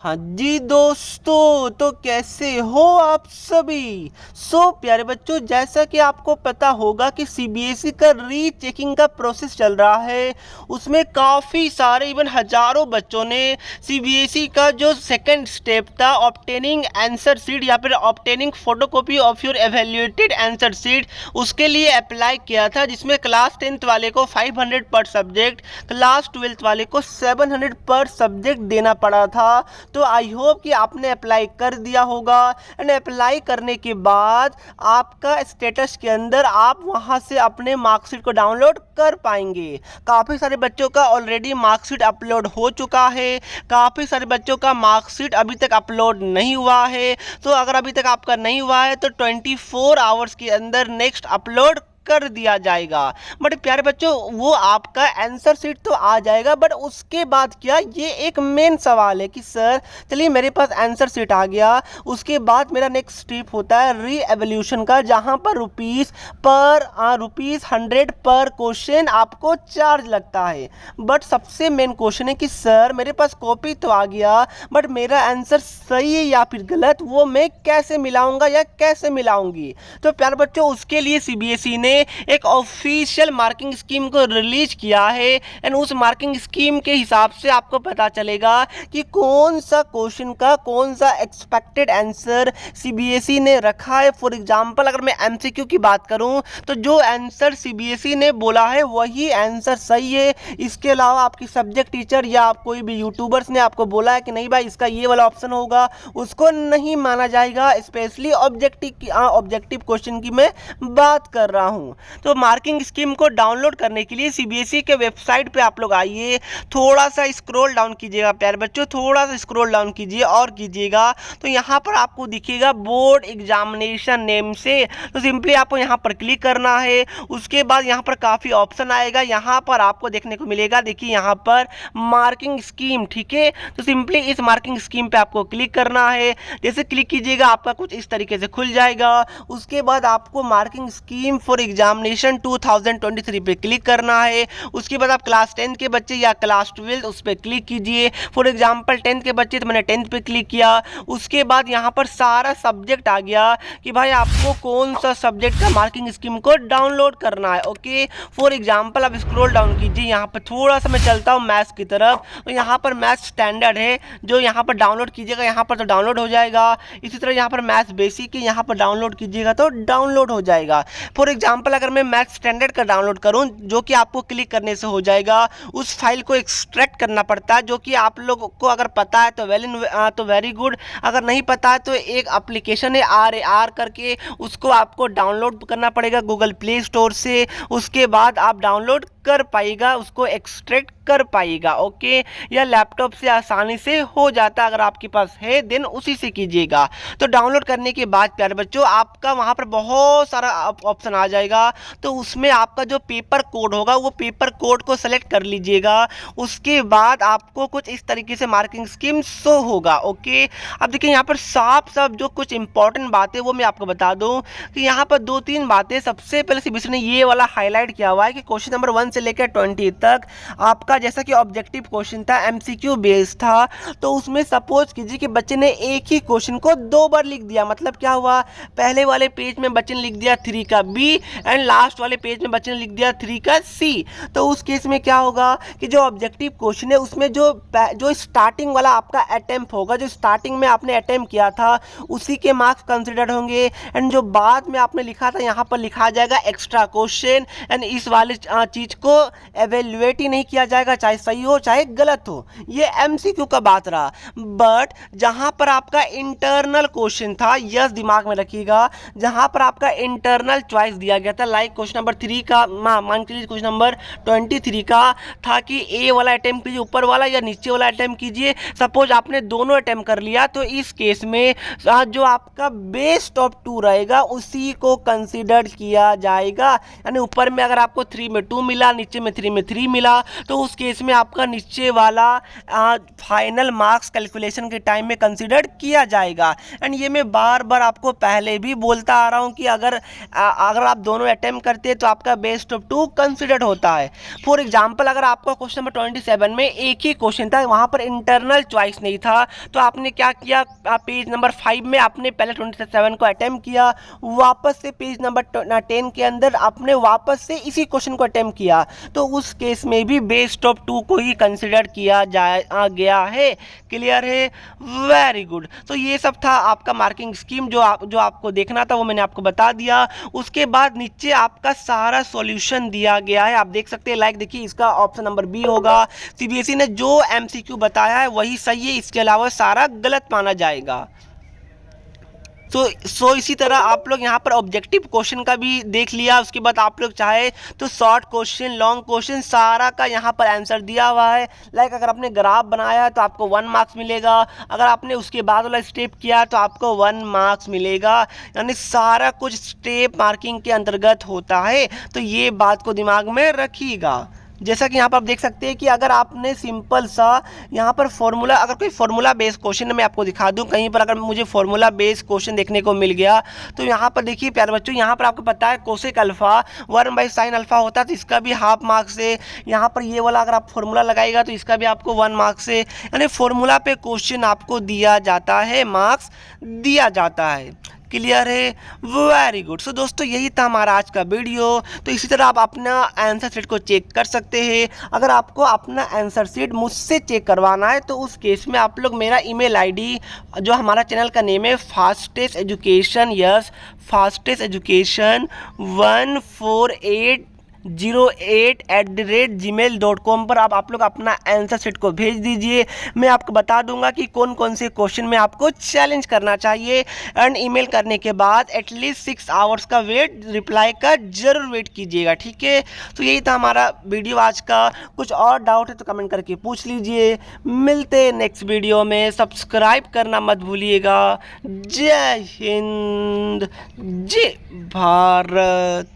हाँ जी दोस्तों, तो कैसे हो आप सभी। प्यारे बच्चों, जैसा कि आपको पता होगा कि सीबीएसई का रीचेकिंग का प्रोसेस चल रहा है। उसमें काफ़ी सारे इवन हजारों बच्चों ने सीबीएसई का जो सेकंड स्टेप था ऑब्टेनिंग आंसर शीट या फिर obtaining photocopy of your evaluated answer sheet, उसके लिए अप्लाई किया था, जिसमें क्लास 10th वाले को 500 पर सब्जेक्ट, क्लास 12th वाले को 700 पर सब्जेक्ट देना पड़ा था। तो आई होप कि आपने अप्लाई कर दिया होगा। एंड अप्लाई करने के बाद आपका स्टेटस के अंदर आप वहां से अपने मार्कशीट को डाउनलोड कर पाएंगे। काफ़ी सारे बच्चों का ऑलरेडी मार्कशीट अपलोड हो चुका है, काफ़ी सारे बच्चों का मार्कशीट अभी तक अपलोड नहीं हुआ है। तो अगर अभी तक आपका नहीं हुआ है तो 24 आवर्स के अंदर नेक्स्ट अपलोड कर दिया जाएगा। बट प्यारे बच्चों, वो आपका आंसर शीट तो आ जाएगा, बट उसके बाद क्या, ये एक मेन सवाल है कि सर चलिए मेरे पास आंसर शीट आ गया, उसके बाद मेरा नेक्स्ट स्टेप होता है री एवोल्यूशन का, जहां पर रुपीज़ 100 पर क्वेश्चन आपको चार्ज लगता है। बट सबसे मेन क्वेश्चन है कि सर मेरे पास कॉपी तो आ गया, बट मेरा आंसर सही है या फिर गलत, वो मैं कैसे मिलाऊंगा या कैसे मिलाऊंगी। तो प्यारे बच्चों, उसके लिए सीबीएसई ने एक ऑफिशियल मार्किंग स्कीम को रिलीज किया है। एंड उस मार्किंग स्कीम के हिसाब से आपको पता चलेगा कि कौन सा क्वेश्चन का कौन सा एक्सपेक्टेड आंसर सीबीएसई ने रखा है। फॉर एग्जांपल अगर मैं एमसीक्यू की बात करूं तो जो आंसर सीबीएसई ने बोला है वही आंसर सही है। इसके अलावा आपकी सब्जेक्ट टीचर या आप कोई भी यूट्यूबर्स ने आपको बोला है कि नहीं भाई इसका ये वाला ऑप्शन होगा, उसको नहीं माना जाएगा। स्पेशली ऑब्जेक्टिव क्वेश्चन की मैं बात कर रहा हूं। तो मार्किंग स्कीम को डाउनलोड करने के लिए सीबीएसई के वेबसाइट पे आप लोग आइए, थोड़ा सा स्क्रॉल डाउन कीजिएगा प्यारे बच्चों, थोड़ा सा स्क्रॉल डाउन कीजिए और कीजिएगा तो यहाँ पर आपको दिखेगा बोर्ड एग्जामिनेशन नेम से। तो सिंपली आपको यहाँ पर क्लिक करना है। उसके बाद यहाँ पर काफ़ी ऑप्शन आएगा, यहाँ पर आपको देखने को मिलेगा, देखिए यहाँ पर मार्किंग स्कीम, ठीक है। तो सिंपली इस मार्किंग स्कीम पे आपको क्लिक करना है। जैसे क्लिक कीजिएगा आपका कुछ इस तरीके से खुल जाएगा। उसके बाद आपको मार्किंग स्कीम फॉर एग्जामिनेशन 2023 पे क्लिक करना है। उसके बाद आप क्लास 10 के बच्चे या क्लास 12 उस पर क्लिक कीजिए। फॉर एग्जाम्पल 10th के बच्चे तो मैंने 10th पे क्लिक किया। उसके बाद यहाँ पर सारा सब्जेक्ट आ गया कि भाई आपको कौन सा सब्जेक्ट का मार्किंग स्कीम को डाउनलोड करना है। ओके, फॉर एग्जाम्पल आप स्क्रॉल डाउन कीजिए, यहाँ पर थोड़ा सा मैं चलता हूँ मैथ्स की तरफ, तो यहाँ पर मैथ्स स्टैंडर्ड है जो यहाँ पर डाउनलोड कीजिएगा, यहाँ पर तो डाउनलोड हो जाएगा। इसी तरह यहाँ पर मैथ्स बेसिक है, यहाँ पर डाउनलोड कीजिएगा तो डाउनलोड हो जाएगा। फॉर एग्जाम्पल अगर मैं मैथ स्टैंडर्ड का डाउनलोड करूं, जो कि आपको क्लिक करने से हो जाएगा, उस फाइल को एक्सट्रैक्ट करना पड़ता है, जो कि आप लोग को अगर पता है तो वेरी गुड, अगर नहीं पता है तो एक एप्लीकेशन है RAR करके, उसको आपको डाउनलोड करना पड़ेगा गूगल प्ले स्टोर से। उसके बाद आप डाउनलोड कर पाएगा, उसको एक्सट्रैक्ट कर पाएगा। ओके, या लैपटॉप से आसानी से हो जाता है, अगर आपके पास है देन उसी से कीजिएगा। तो डाउनलोड करने के बाद प्यारे बच्चों आपका वहाँ पर बहुत सारा ऑप्शन आ जाएगा, तो उसमें आपका जो पेपर कोड होगा वो पेपर कोड को सेलेक्ट कर लीजिएगा। उसके बाद आपको कुछ इस तरीके से मार्किंग स्कीम शो होगा। ओके, अब देखिए यहाँ पर साफ साफ जो कुछ इंपॉर्टेंट बातें वो मैं आपको बता दूं कि यहाँ पर 2-3 बातें। सबसे पहले सीबीएसई ने ये वाला हाईलाइट किया हुआ है कि क्वेश्चन नंबर 1 से लेकर 20 तक आपका, जैसा कि ऑब्जेक्टिव क्वेश्चन था, एमसीक्यू बेस्ड था, तो उसमें सपोज कीजिए कि बच्चे ने एक ही क्वेश्चन को 2 बार लिख दिया। मतलब क्या हुआ, पहले वाले पेज में बच्चे ने लिख दिया 3 का B एंड लास्ट वाले पेज में बच्चे ने लिख दिया 3 का C। तो उस केस में क्या होगा कि जो ऑब्जेक्टिव क्वेश्चन है उसमें जो स्टार्टिंग वाला आपका अटेम्प्ट होगा, जो स्टार्टिंग में आपने अटेम्प्ट किया था उसी के मार्क्स कंसिडर होंगे। एंड जो बाद में आपने लिखा था यहाँ पर लिखा जाएगा एक्स्ट्रा क्वेश्चन, एंड इस वाले चीज़ को एवेल्युएट ही नहीं किया जाएगा, चाहे सही हो चाहे गलत हो। ये एमसीक्यू का बात रहा। बट जहाँ पर आपका इंटरनल क्वेश्चन था, यस दिमाग में रखिएगा, जहाँ पर आपका इंटरनल चॉइस दिया गया था, लाइक क्वेश्चन नंबर 3 का, मान के लिए क्वेश्चन नंबर 23 का था कि ए वाला अटेम्प्ट कीजिए ऊपर वाला या नीचे वाला अटेम्प्ट कीजिए। सपोज आपने दोनों अटेम्प्ट कर लिया, तो इस केस में जो आपका बेस्ट ऑफ 2 रहेगा उसी को कंसिडर किया जाएगा। यानी ऊपर में अगर आपको 3 में 2 मिला, नीचे में 3 मिला, तो उस केस में आपका नीचे वाला फाइनल मार्क्स कैलकुलेशन के टाइम में कंसिडर किया जाएगा। एंड ये मैं बार बार आपको पहले भी बोलता आ रहा हूँ कि अगर आप दोनों अटेम्प्ट करते हैं तो आपका बेस्ट ऑफ 2 कंसिडर होता है। फॉर एग्जाम्पल, अगर आपका क्वेश्चन नंबर 27 में एक ही क्वेश्चन था, वहाँ पर इंटरनल चॉइस नहीं था, तो आपने क्या किया, पेज नंबर 5 में आपने पहले 27 को अटेम्प्ट किया, वापस से पेज नंबर 10 के अंदर आपने वापस से इसी क्वेश्चन को अटेम्प्ट किया, तो उस केस में भी बेस्ट ऑफ 2 को ही कंसिडर किया गया है। क्लियर है? Very good. तो ये सब था आपका मार्किंग स्कीम, जो आपको देखना था वो मैंने आपको बता दिया। उसके बाद नीचे आपका सारा सॉल्यूशन दिया गया है, आप देख सकते हैं। लाइक देखिए, इसका ऑप्शन नंबर बी होगा। सीबीएसई ने जो एमसीक्यू बताया है वही सही है, इसके अलावा सारा गलत माना जाएगा। सो इसी तरह आप लोग यहाँ पर ऑब्जेक्टिव क्वेश्चन का भी देख लिया। उसके बाद आप लोग चाहे तो शॉर्ट क्वेश्चन, लॉन्ग क्वेश्चन, सारा का यहाँ पर आंसर दिया हुआ है। लाइक अगर आपने ग्राफ बनाया है तो आपको 1 मार्क्स मिलेगा, अगर आपने उसके बाद वाला स्टेप किया तो आपको 1 मार्क्स मिलेगा। यानी सारा कुछ स्टेप मार्किंग के अंतर्गत होता है, तो ये बात को दिमाग में रखिएगा। जैसा कि यहाँ पर आप देख सकते हैं कि अगर आपने सिंपल सा यहाँ पर फॉर्मूला, अगर कोई फॉर्मूला बेस्ड क्वेश्चन मैं आपको दिखा दूँ कहीं पर, अगर मुझे फॉर्मूला बेस्ड क्वेश्चन देखने को मिल गया, तो यहाँ पर देखिए प्यारे बच्चों, यहाँ पर आपको पता है कोसेक अल्फा 1/sin अल्फा होता है, तो इसका भी हाफ मार्क्स है। यहाँ पर ये वाला अगर आप फॉर्मूला लगाएगा तो इसका भी आपको 1 मार्क्स है। यानी फॉर्मूला पे क्वेश्चन आपको दिया जाता है, मार्क्स दिया जाता है। क्लियर है? Very good. सो दोस्तों, यही था हमारा आज का वीडियो। तो इसी तरह आप अपना आंसर शीट को चेक कर सकते हैं। अगर आपको अपना आंसर शीट मुझसे चेक करवाना है तो उस केस में आप लोग मेरा ईमेल आईडी, जो हमारा चैनल का नेम है fastest education, yes fastest education 14808@gmail.com पर आप लोग अपना आंसर शीट को भेज दीजिए। मैं आपको बता दूंगा कि कौन कौन से क्वेश्चन में आपको चैलेंज करना चाहिए। एंड ईमेल करने के बाद एटलीस्ट 6 आवर्स का रिप्लाई का जरूर वेट कीजिएगा, ठीक है? तो यही था हमारा वीडियो आज का। कुछ और डाउट है तो कमेंट करके पूछ लीजिए। मिलते नेक्स्ट वीडियो में, सब्सक्राइब करना मत भूलिएगा। जय हिंद, जय भारत।